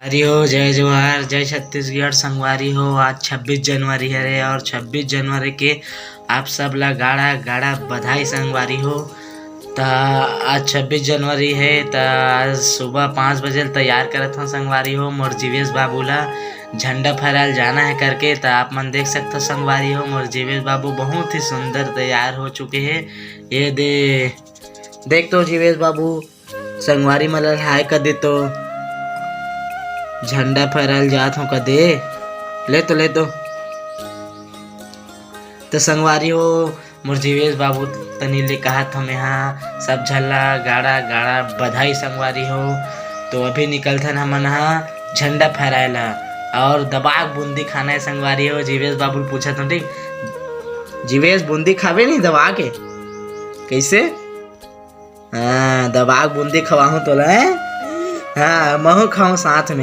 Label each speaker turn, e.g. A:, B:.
A: हरी हो, जय जोहार, जय छत्तीसगढ़। संगवारी हो, आज 26 जनवरी है और 26 जनवरी के आप सब ला गाड़ा गाड़ा बधाई संगवारी हो। ता आज 26 जनवरी है। आज सुबह 5 बजे तैयार करत हूँ संगवारी हो। मोर जीवेश बाबू ला झंडा फहराल जाना है करके। ता आप मन देख सकते हो संगवारी हो, मोर जीवेश बाबू बहुत ही सुंदर तैयार हो चुके हैं। ये देख तो जीवेश बाबू संगवारी मला हाय कर दे तो झंडा फहराल जात हूँ कदे ले तो संगवारी हो मोर जीवेश बाबू तनी ले कहा था मैं हाँ सब झल्ला गाड़ा गाड़ा बधाई संगवारी हो। तो अभी निकलथन हमन हाँ झंडा फहराएला और दबाक बूंदी खाना है संगवारी हो। जीवेश बाबू पूछा था ठीक, जीवेश बूंदी खावे नहीं दबा के कैसे? हाँ दबाक बूंदी खवाहूँ तो ला हाँ महू खाऊं साथ में।